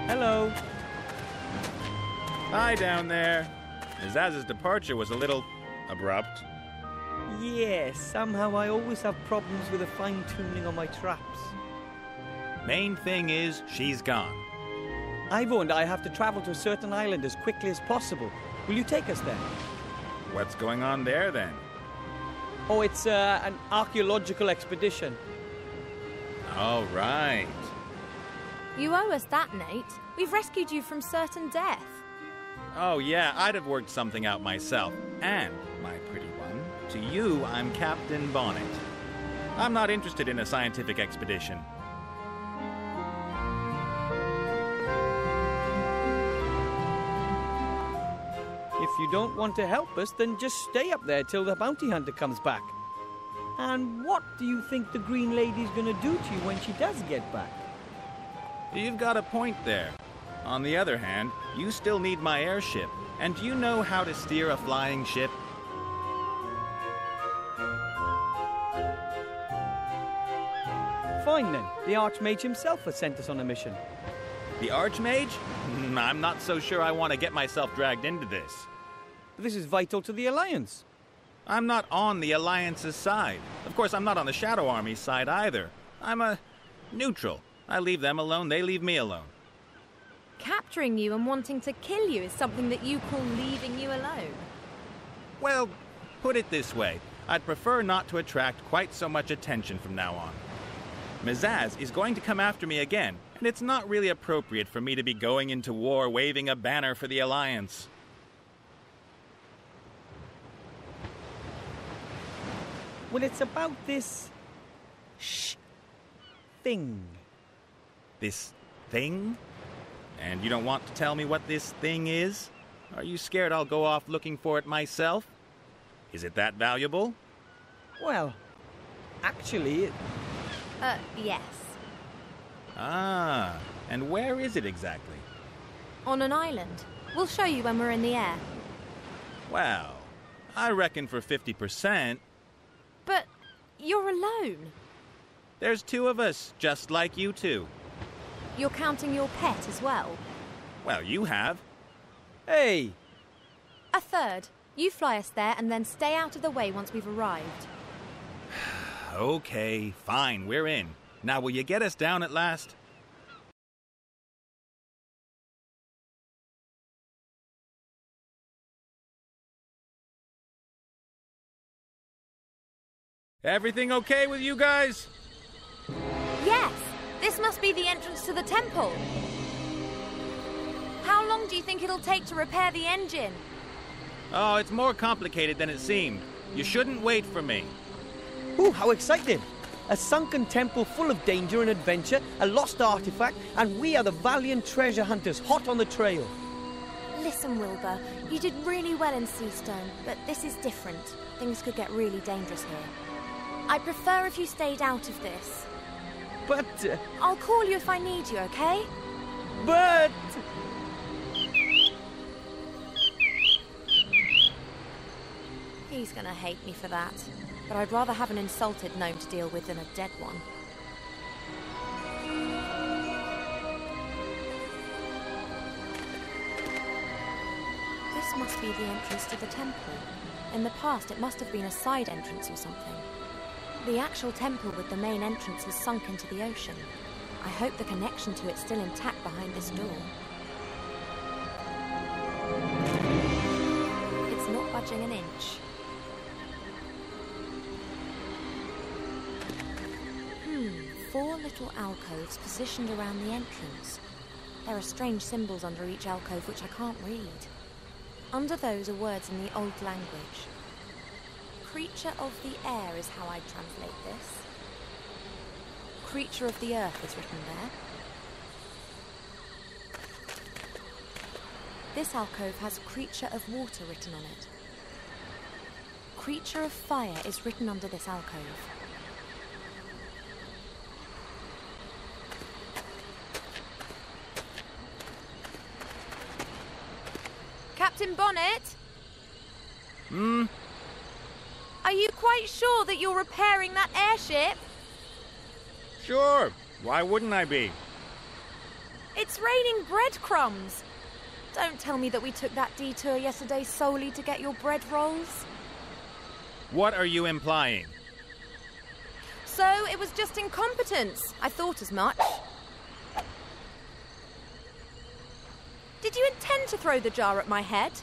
Hello. Hi down there. Azaz's departure was a little abrupt. Yes, somehow I always have problems with the fine-tuning on my traps. Main thing is, she's gone. Ivo and I have to travel to a certain island as quickly as possible. Will you take us there? What's going on there, then? Oh, it's an archaeological expedition. All right. You owe us that, Nate. We've rescued you from certain death. Oh, yeah, I'd have worked something out myself. And, my pretty one, to you, I'm Captain Bonnet. I'm not interested in a scientific expedition. If you don't want to help us, then just stay up there till the bounty hunter comes back. And what do you think the Green Lady's gonna do to you when she does get back? You've got a point there. On the other hand, you still need my airship. And do you know how to steer a flying ship? Fine then. The Archmage himself has sent us on a mission. The Archmage? I'm not so sure I want to get myself dragged into this. But this is vital to the Alliance. I'm not on the Alliance's side. Of course, I'm not on the Shadow Army's side either. I'm a neutral. I leave them alone, they leave me alone. Capturing you and wanting to kill you is something that you call leaving you alone. Well, put it this way. I'd prefer not to attract quite so much attention from now on. Mizaz is going to come after me again, and it's not really appropriate for me to be going into war waving a banner for the Alliance. Well, it's about this... thing. This thing? And you don't want to tell me what this thing is? Are you scared I'll go off looking for it myself? Is it that valuable? Well, actually... Yes. Ah, and where is it exactly? On an island. We'll show you when we're in the air. Well, I reckon for 50%. But you're alone. There's two of us, just like you two. You're counting your pet as well? Well, you have. Hey! A third. You fly us there and then stay out of the way once we've arrived. Okay, fine, we're in. Now, will you get us down at last? Everything okay with you guys? Yes! This must be the entrance to the temple. How long do you think it'll take to repair the engine? Oh, it's more complicated than it seemed. You shouldn't wait for me. Ooh, how exciting! A sunken temple full of danger and adventure, a lost artifact, and we are the valiant treasure hunters hot on the trail. Listen, Wilbur, you did really well in Seastone, but this is different. Things could get really dangerous here. I'd prefer if you stayed out of this. But... I'll call you if I need you, okay? But... He's gonna hate me for that. But I'd rather have an insulted gnome to deal with than a dead one. This must be the entrance to the temple. In the past, it must have been a side entrance or something. The actual temple with the main entrance has sunk into the ocean. I hope the connection to it's still intact behind this door. It's not budging an inch. 4 little alcoves positioned around the entrance. There are strange symbols under each alcove which I can't read. Under those are words in the old language. Creature of the air is how I'd translate this. Creature of the earth is written there. This alcove has creature of water written on it. Creature of fire is written under this alcove. Captain Bonnet? Are you quite sure that you're repairing that airship? Sure. Why wouldn't I be? It's raining breadcrumbs! Don't tell me that we took that detour yesterday solely to get your bread rolls. What are you implying? So it was just incompetence. I thought as much. Did you intend to throw the jar at my head?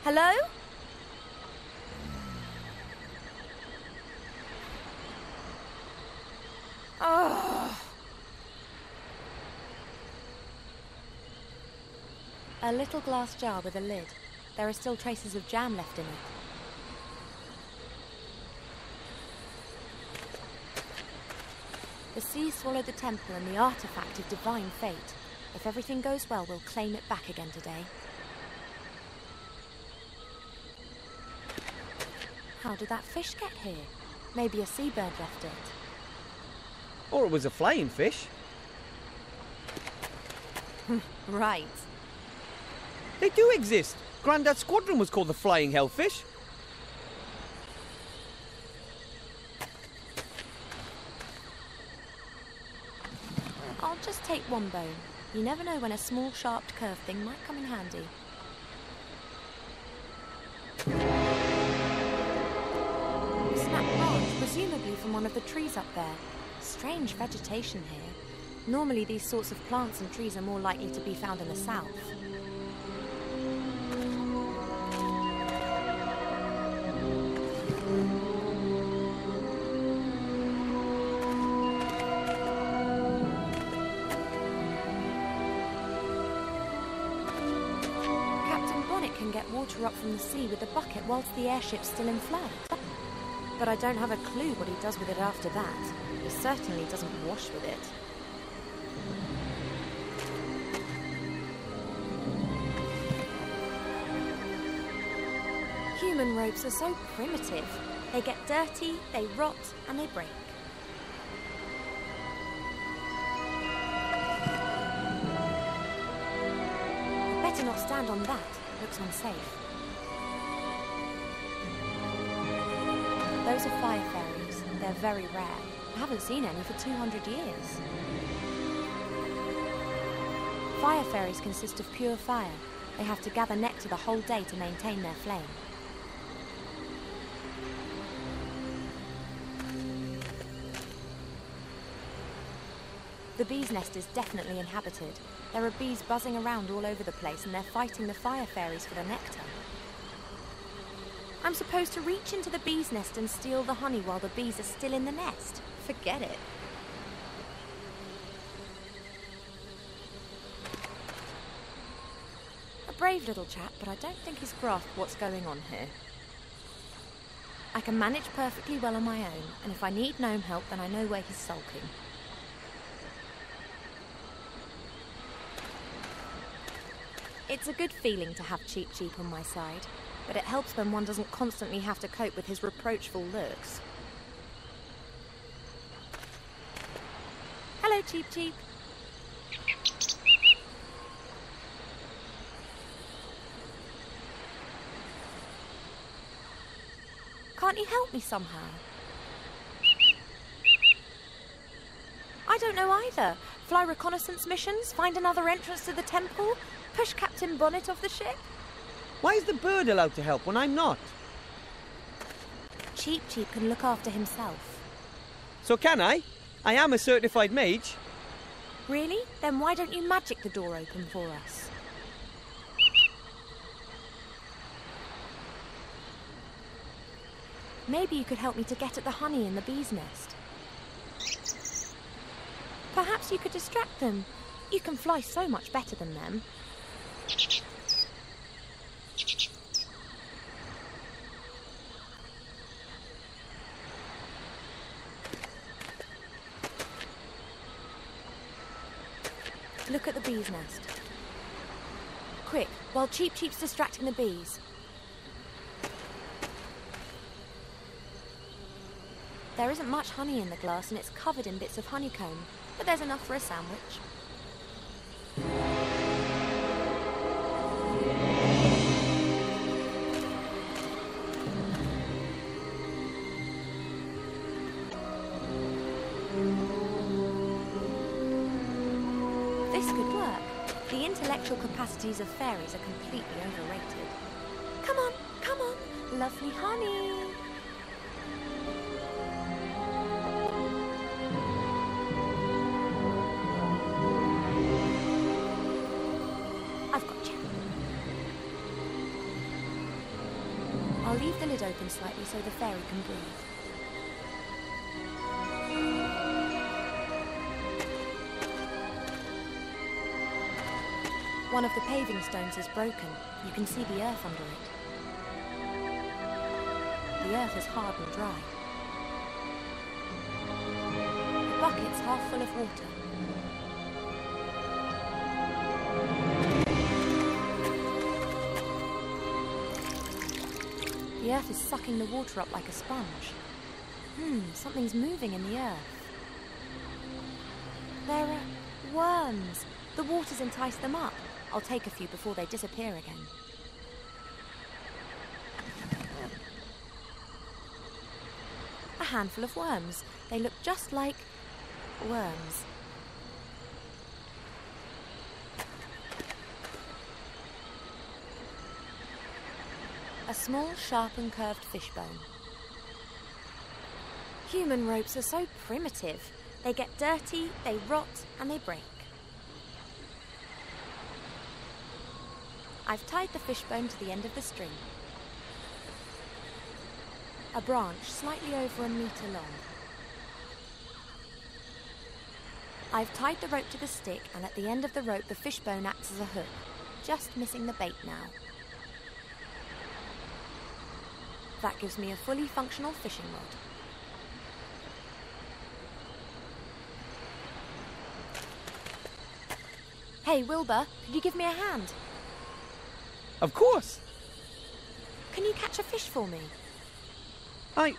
Hello? Oh. A little glass jar with a lid. There are still traces of jam left in it. The sea swallowed the temple and the artifact of divine fate. If everything goes well, we'll claim it back again today. How did that fish get here? Maybe a seabird left it. Or it was a flying fish. Right. They do exist. Grandad's squadron was called the Flying Hellfish. I'll just take one bone. You never know when a small, sharp, curved thing might come in handy. A snapped branch, presumably from one of the trees up there. Strange vegetation here. Normally these sorts of plants and trees are more likely to be found in the south. Get water up from the sea with a bucket whilst the airship's still in flood. But I don't have a clue what he does with it after that. He certainly doesn't wash with it. Human ropes are so primitive. They get dirty, they rot, and they break. I'd better not stand on that. Looks unsafe. Those are fire fairies. They're very rare. I haven't seen any for 200 years. Fire fairies consist of pure fire. They have to gather nectar the whole day to maintain their flame. The bee's nest is definitely inhabited. There are bees buzzing around all over the place and they're fighting the fire fairies for the nectar. I'm supposed to reach into the bee's nest and steal the honey while the bees are still in the nest. Forget it. A brave little chap, but I don't think he's grasped what's going on here. I can manage perfectly well on my own, and if I need gnome help, then I know where he's sulking. It's a good feeling to have Cheep Cheep on my side, but it helps when one doesn't constantly have to cope with his reproachful looks. Hello, Cheep Cheep. Can't you help me somehow? I don't know either. Fly reconnaissance missions, find another entrance to the temple, push Captain Bonnet off the ship. Why is the bird allowed to help when I'm not? Cheep Cheep can look after himself. So can I? I am a certified mage. Really? Then why don't you magic the door open for us? Maybe you could help me to get at the honey in the bee's nest. Perhaps you could distract them. You can fly so much better than them. Look at the bee's nest. Quick, while Cheep Cheep's distracting the bees. There isn't much honey in the glass and it's covered in bits of honeycomb, but there's enough for a sandwich. This could work. The intellectual capacities of fairies are completely overrated. Come on, come on, lovely honey. I've got you. I'll leave the lid open slightly so the fairy can breathe. One of the paving stones is broken. You can see the earth under it. The earth is hard and dry. The bucket's half full of water. The earth is sucking the water up like a sponge. Something's moving in the earth. There are worms. The water's enticed them up. I'll take a few before they disappear again. A handful of worms. They look just like worms. A small, sharp and curved fishbone. Human ropes are so primitive. They get dirty, they rot, and they break. I've tied the fishbone to the end of the string. A branch slightly over 1 metre long. I've tied the rope to the stick, and at the end of the rope the fishbone acts as a hook, just missing the bait now. That gives me a fully functional fishing rod. Hey, Wilbur, could you give me a hand? Of course. Can you catch a fish for me? I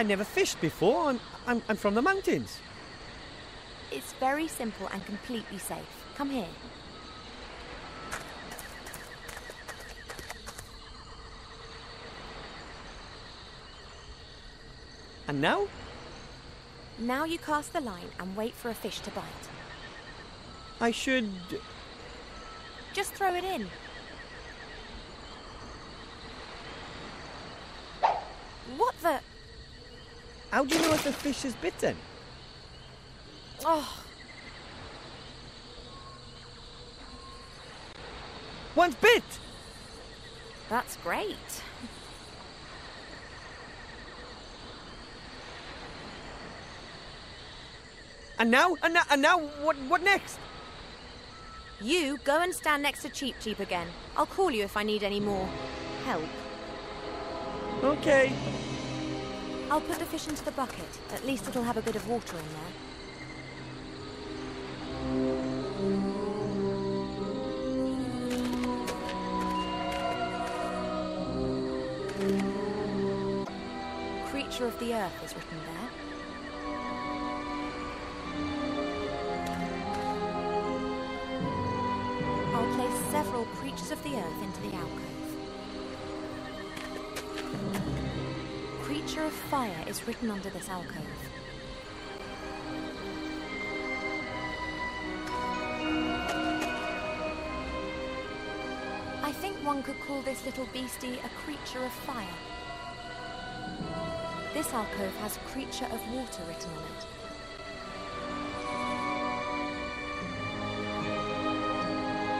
never fished before. I'm from the mountains. It's very simple and completely safe. Come here. And now? Now you cast the line and wait for a fish to bite. I should... Just throw it in. What the... How do you know if the fish is bitten? Oh, One's bit! that's great. And now, what next? You go and stand next to Cheep Cheep again. I'll call you if I need any more help. Okay. I'll put the fish into the bucket. At least it'll have a bit of water in there. Creature of the earth is written there. I'll place several creatures of the earth into the alcove. Creature of fire is written under this alcove. I think one could call this little beastie a creature of fire. This alcove has creature of water written on it.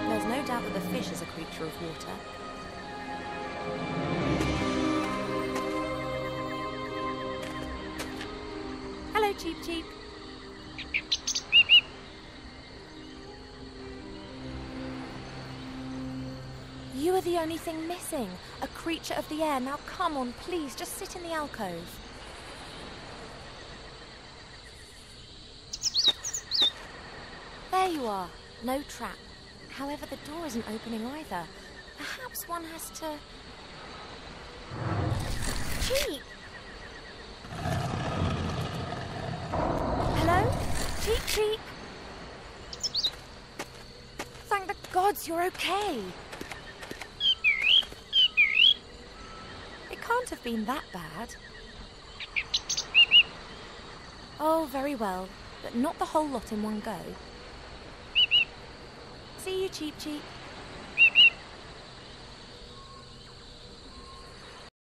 There's no doubt that the fish is a creature of water. Hello, Cheep Cheep. You are the only thing missing. A creature of the air. Now come on, please, just sit in the alcove. There you are. No trap. However, the door isn't opening either. Perhaps one has to... Cheep! Hello? Cheep Cheep! Thank the gods you're okay. It can't have been that bad. Oh, very well, but not the whole lot in one go. See you, Cheep Cheep.